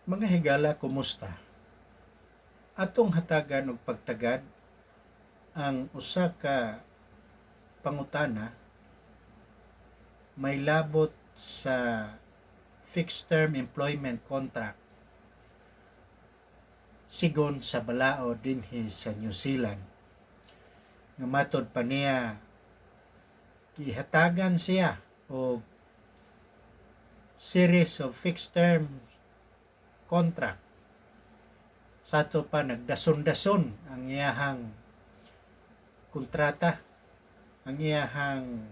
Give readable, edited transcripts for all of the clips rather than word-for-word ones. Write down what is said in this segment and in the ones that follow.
Mga higala, kumusta? Atong hatagan og pagtagad ang usa ka pangutana may labot sa fixed term employment contract sigon sa balao dinhi sa New Zealand. Nga matod pa niya gihatagan siya og series of fixed term contract. Sato pa nagdason-dason ang iyahang kontrata, ang iyahang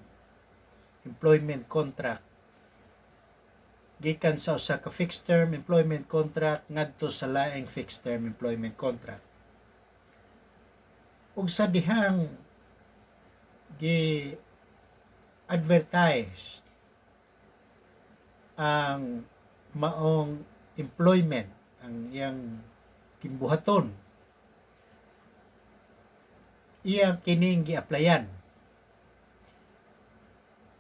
employment contract gikan sa usa ka fixed term employment contract ngadto sa laing fixed term employment contract. Ug sa dihang gi-advertise ang maong employment, ang iyang kimbuhaton, iya kining gi-applyan.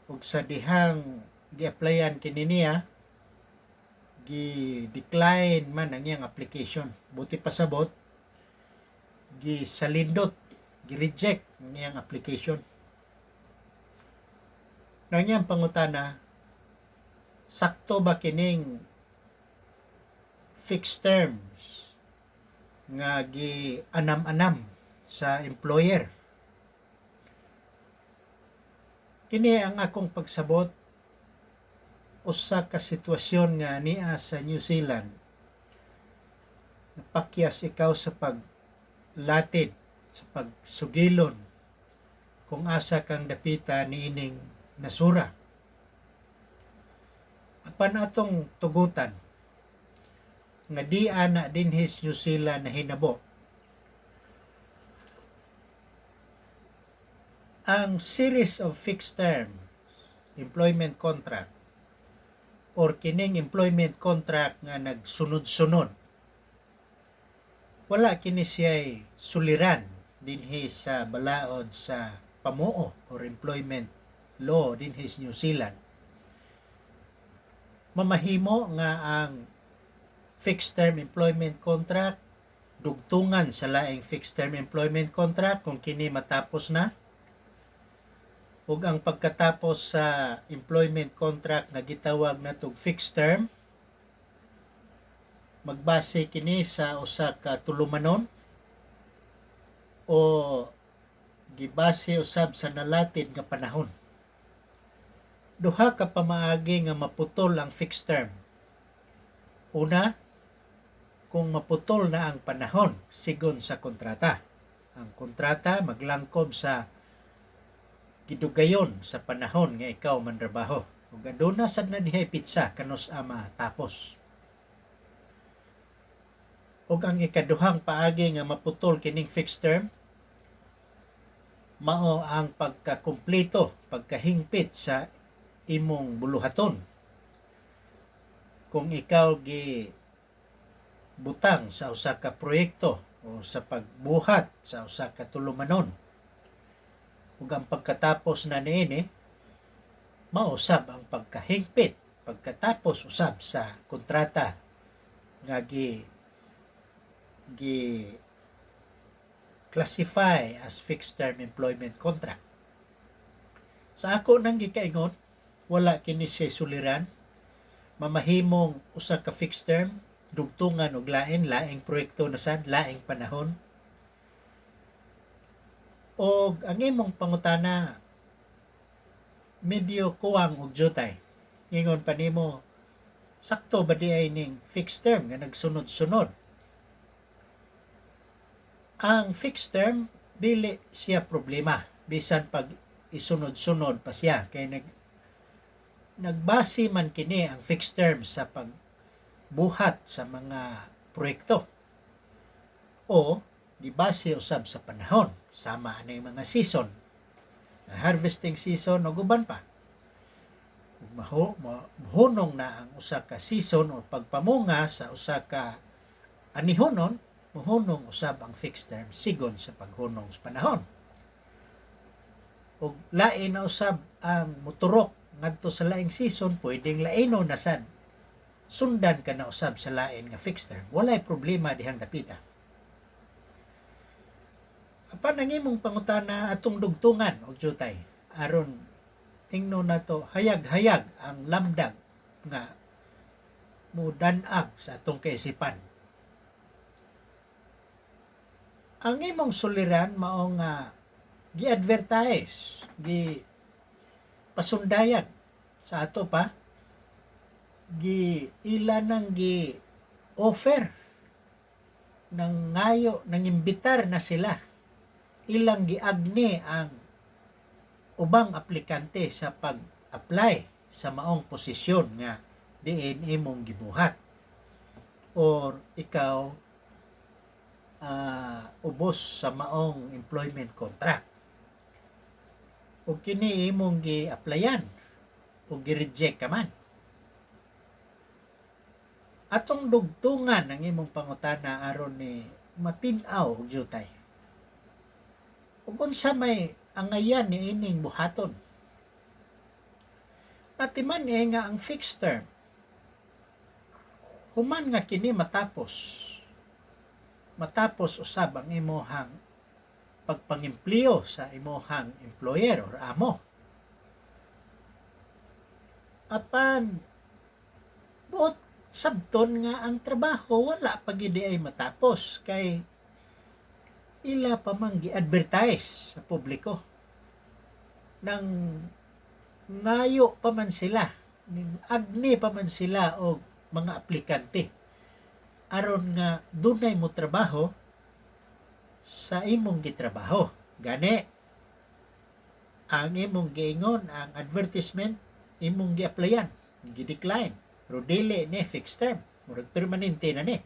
Ug sa dihang gi-applyan kini niya, gi-decline man ang iyang application. Buti pasabot, gisalindot, gi-reject ang iyang application. Nang iyang pangutana, sakto ba kining fixed terms nga gi-anam-anam sa employer? Kini ang akong pagsabot, usa ka sitwasyon nga niya sa New Zealand. Napakyas ikaw sa paglatid, sa pagsugilon kung asa kang dapita niining nasura. Apan atong tugutan nga di ana dinhi sa New Zealand na hinabo. Ang series of fixed term employment contract or kining employment contract nga nagsunod-sunod, wala kini siya'y suliran dinhi sa balaod sa pamuo or employment law dinhi sa New Zealand. Mamahimo nga ang fixed term employment contract dugtungan sa laing fixed term employment contract kung kini matapos na, ug ang pagkatapos sa employment contract na gitawag natog fixed term, magbase kini sa usa ka tulumanon o gibase usab sa nalatid nga panahon. Duha ka pamaagi nga maputol ang fixed term. Una, kung maputol na ang panahon sigon sa kontrata. Ang kontrata maglangkob sa gidugayon sa panahon nga ikaw mantrabaho. Ug aduna sad na dihay pitsa kanos ama tapos. Ug ang ikaduhang paagi nga maputol kining fixed term, mao ang pagkakumpleto, pagkahingpit sa imong buluhaton. Kung ikaw gi butang sa usa ka proyekto o sa pagbuhat sa usa ka tulumanon, ug ang pagkatapos na niini, mausab ang pagkahingpit, pagkatapos usab sa kontrata nga gi classify as fixed term employment contract. Sa ako nang gikaingon, wala kini siya suliran. Mamahimong usa ka fixed term dugtungan og laing proyekto na sad, laing panahon. O ang imong pangutana medyo kuwang og jutay. Ingon pa nimo, sakto ba di ay ning fixed term nga nagsunod-sunod? Ang fixed term dili siya problema bisan pag isunod-sunod pa siya kay nagbase man kini ang fixed term sa pagbuhat sa mga proyekto o gibase usab sa panahon, sama ani mga season, harvesting season o guban pa. Mahunong na ang usa ka season o pagpamunga sa usa ka anihonon, mahunong usab ang fixed term sigon sa paghunong sa panahon. O lain na usab ang motorok ngadto sa laing season, pwedeng laino na sad sundan ka na usab sa lain nga fixed term, walay problema dihang dapita. Apan ang imong pangutana atong dugtungan og jutay aron tingno na to hayag-hayag ang lamdag nga mudanag sa atong kaisipan. Ang imong suliran mao nga gi-advertise, pasundayag sa ato pa, ila nang offer ng ngayo, nang imbitar na sila, ilang giagni ang ubang aplikante sa pag-apply sa maong posisyon nga diin imong gibuhat, or ikaw ubos sa maong employment contract, o kini imong gi-applyan o gi-reject ka man. Atong dugtungan ang imong pangutana aron ni matinaw og jutay. Ug unsa may angayan ni ining buhaton? Natiman nga ang fixed term, human nga kini matapos usab ang imuhang pagpangimpleo sa imuhang employer or amo. Apan buot sabton nga ang trabaho wala pa gid ay matapos kay ila pa man gi-advertise sa publiko, nang ngayo pa man sila, agni pa man sila og mga aplikante aron nga dunay mo trabaho sa imong gitrabaho. Gani ang imong giingon, ang advertisement imong gi-applyan, gi-decline, pero dili ni fixed term, murag permanente na ni,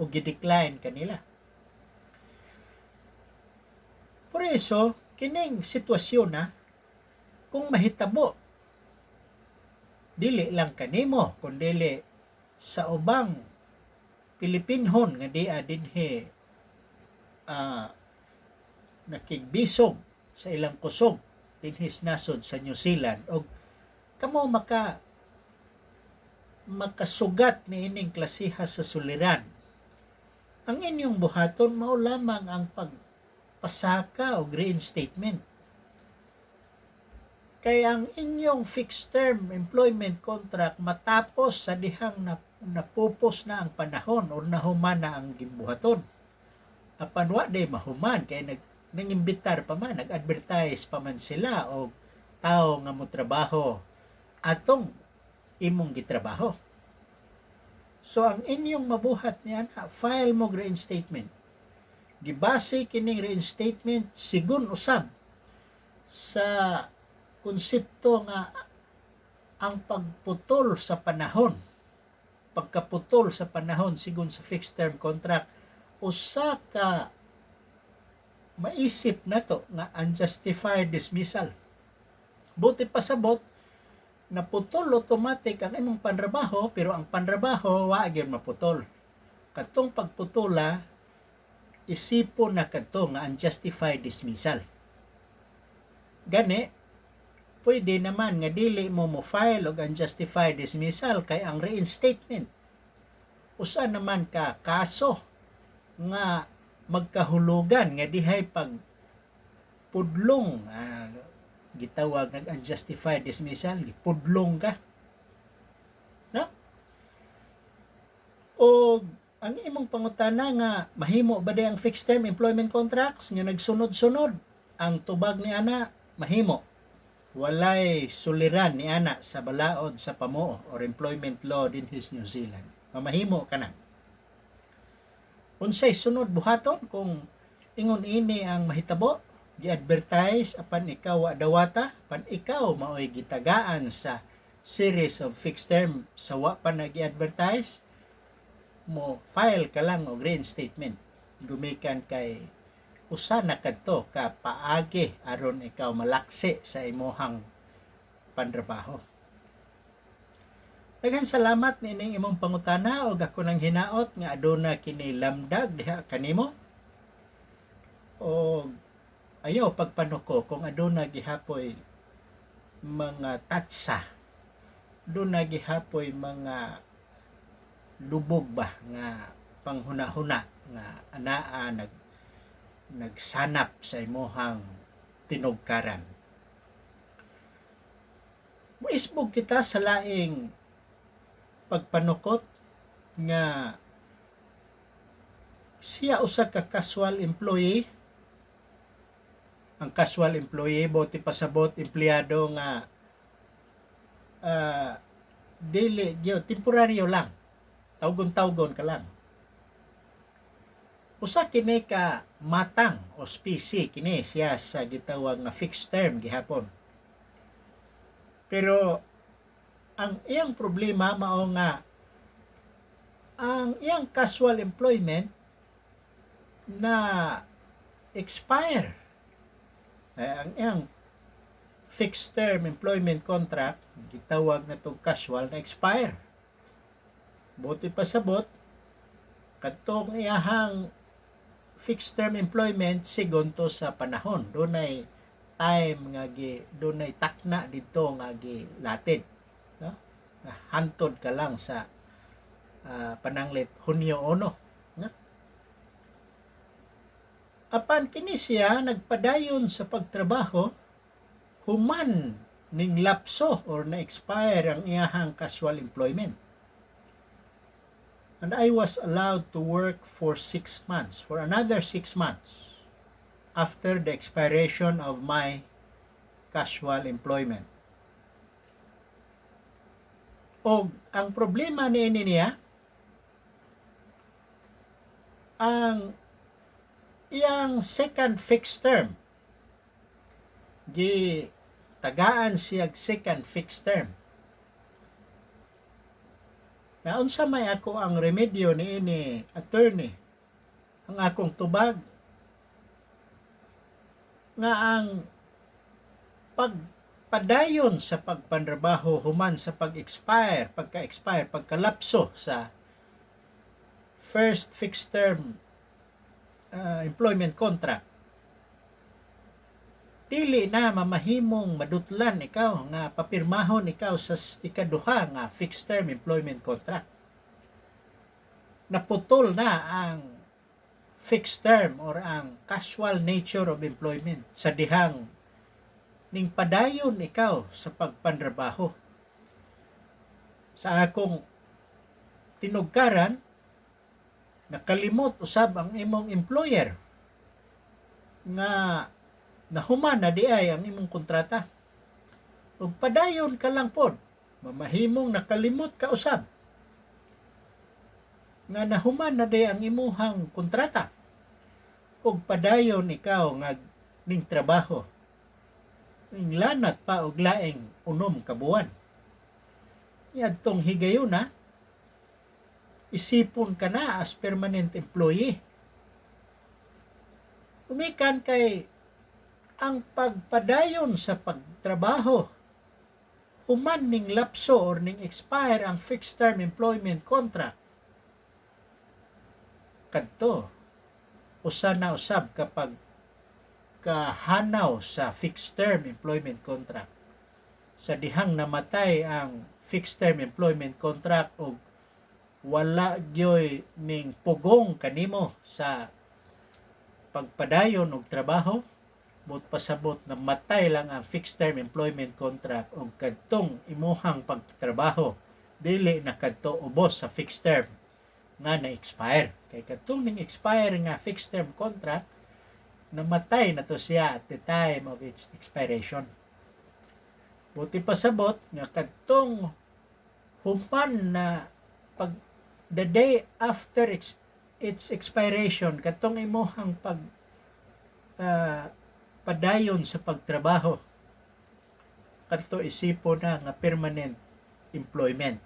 o gi-decline kanila. Por eso kining sitwasyon na kung mahitabo dili lang kanimo kundi sa ubang Pilipinhon nga diya dinhi nakigbisog sa ilang kusog dinhi nasod sa New Zealand, og kamo makasugat ni ining klasiha sa suliran, ang inyong buhaton mao lamang ang pagpasaka og reinstatement. Kaya ang inyong fixed term employment contract matapos sa dihang napupos na ang panahon o nahuman na ang gibuhaton. Apan wa day mahuman kay nangimbitar pa man, nag-advertise pa man sila o tao nga mo trabaho atong imong gitrabaho. So ang inyong mabuhat niyan, file mo reinstatement. Gibase kining reinstatement sigun usab sa konsepto nga ang pagputol sa panahon, pagkaputol sa panahon sigun sa fixed term contract, usa ka maisip na to nga unjustified dismissal. Buti pasabot naputol automatic ang imong panrabaho, pero ang panrabaho wa gyud maputol. Katong pagputula isipon na kadto nga unjustified dismissal. Gani pwede naman nga dili mo file og unjustified dismissal kay ang reinstatement usa naman ka kaso nga magkahulugan nga dihay pag pudlong, gitawag nag unjustified dismissal, gipudlong ka, no? O ang imong pangutana nga mahimo ba day ang fixed term employment contracts nga nagsunod-sunod, ang tubag ni ana mahimo. Walay suliran ni ana sa balaod sa pamuo or employment law din his New Zealand. Mamahimo ka na. Unsay sunod buhaton kung ingon ini ang mahitabo, gi-advertise apan ikaw wa dawata, apan ikaw maoy gitagaan sa series of fixed term sa wa pa nag-advertise, mo file ka lang og reinstatement gumikan kay usa na kadto ka paagi aron ikaw malaksi sa imuhang pantrabaho. Daghang salamat nining imong pangutana og ako nang hinaot nga aduna kini lamdag diha kanimo. O ayaw pagpanuko kung aduna gihapoy mga tatsa, aduna gihapoy mga lubog ba nga panghuna-huna nga anaa nagsanap sa imuhang tinugkaran. Muisbog kita sa laing pagpanukot nga siya usa ka casual employee. Ang casual employee buti pasabot empleyado nga dili temporaryo lang, tawgon ka lang. Usa kini ka matang o specie kini siya sa gitawag nga fixed term gihapon. Pero ang iyang problema mao nga ang iyang casual employment na expire. Ang iyang fixed term employment contract gitawag na tong casual na expire. Buti pasabot kadtong iyahang fixed term employment sigon to sa panahon. Dunay time nga dunay takna didto nga gilatid, no? Hantod ka lang sa pananglit Hunyo 1, no? Apan kini siya nagpadayon sa pagtrabaho human ning lapso or na expire ang iyahang casual employment. And I was allowed to work for 6 months, for another 6 months after the expiration of my casual employment. O ang problema niya, ang iyang second fixed term, tagaan siya second fixed term. Na unsa may ako ang remedyo niini attorney, ang akong tubag nga ang pagpadayon sa pagpanrabaho human sa pagka-expire, pagkalapso sa first fixed term employment contract, dili na mamahimong madutlan ikaw nga papirmahon ikaw sa ikaduha nga fixed term employment contract. Naputol na ang fixed term or ang casual nature of employment sa dihang ning padayon ikaw sa pagpanrabaho. Sa akong tinugkaran, nakalimot usab ang imong employer nga nahuman na di ay ang imong kontrata. Ug padayon ka lang pod, mamahimong nakalimot ka usab nga nahuman na di ang imuhang kontrata. Ug padayon ikaw nga ning trabaho. Ning lanat pa og laing 6 ka buwan. Yadtong higayon na isipon ka na as permanent employee. Umikan kay ang pagpadayon sa pagtrabaho human ning lapso or ning expire ang fixed term employment contract, kadto usa na usab kapag kahanaw sa fixed term employment contract sa dihang namatay ang fixed term employment contract o wala gyoy ning pugong kanimo sa pagpadayon og trabaho, but pasabot na matay lang ang fixed term employment contract o kadtong imuhang pagtrabaho dili na kadto ubos sa fixed term nga na-expire. Kay kadtong ning expire nga fixed term contract, namatay na to siya at the time of its expiration. Buti pasabot nga kadtong human na the day after its expiration, kadtong imuhang padayon sa pagtrabaho, kadto isipo na nga permanent employment.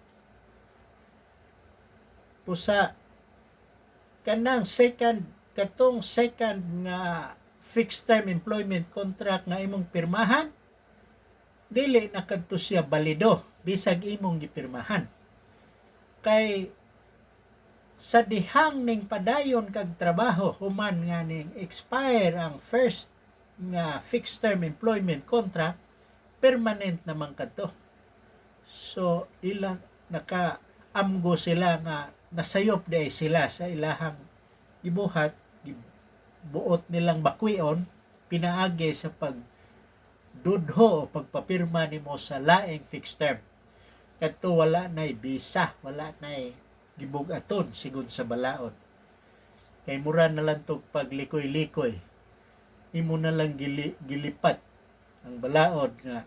Pusa kanang katong second nga fixed term employment contract nga imong pirmahan, dili na kadto siya balido bisag imong gipirmahan. Kay sa dihang ning padayon kag trabaho human nga ning expire ang first nga fixed term employment contract, permanent naman kadto. So ilang nakaamgo sila nga nasayop day sila sa ilahang gibuhat, buot nilang bakwion pinaagi sa pagdudho o pagpapirma nimo sa laing fixed term. Kadto wala nay bisa, wala nay gibug-aton sigon sa balaod. Kay mura na lang tog paglikoy-likoy. Imo na lang gilipat ang balaod nga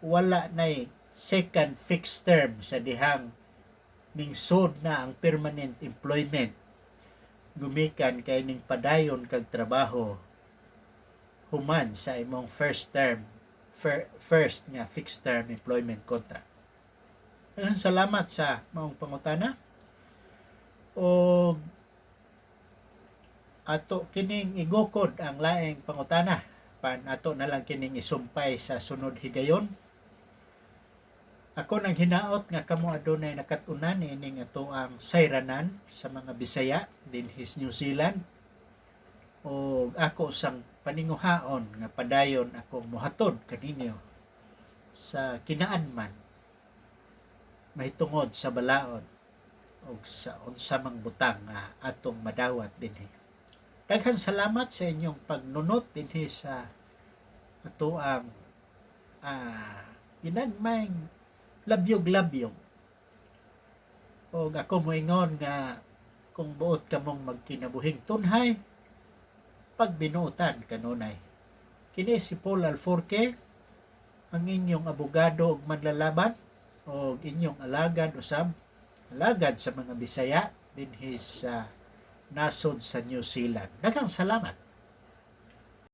wala nay second fixed term sa dihang mingsod na ang permanent employment gumikan kay ning padayon kag trabaho human sa imong first nga fixed term employment contract. Salamat sa maong pangutana. O ato kining igukod ang laing pangutana. Pan ato na lang kining isumpay sa sunod higayon. Ako nang hinaot nga kamo adunay nakatunan ining ato ang sayranan sa mga Bisaya dinhis New Zealand. O ako sang paninguhaon nga padayon akong mohatod kaninyo sa kinaanman mahitungod sa balaod o sa unsa mang butang nga atong madawat dinhi. Daghang salamat sa inyong pagnunot dinhi sa ato ang ginagmayng labyog-labyog. O ako moingon nga kung buot ka mong magkinabuhing tunhay, pagbinuotan kanunay. Kini si Paul Alforque, ang inyong abogado ug manlalaban o inyong alagad sa mga Bisaya dinhi sa nasod sa New Zealand. Daghang salamat.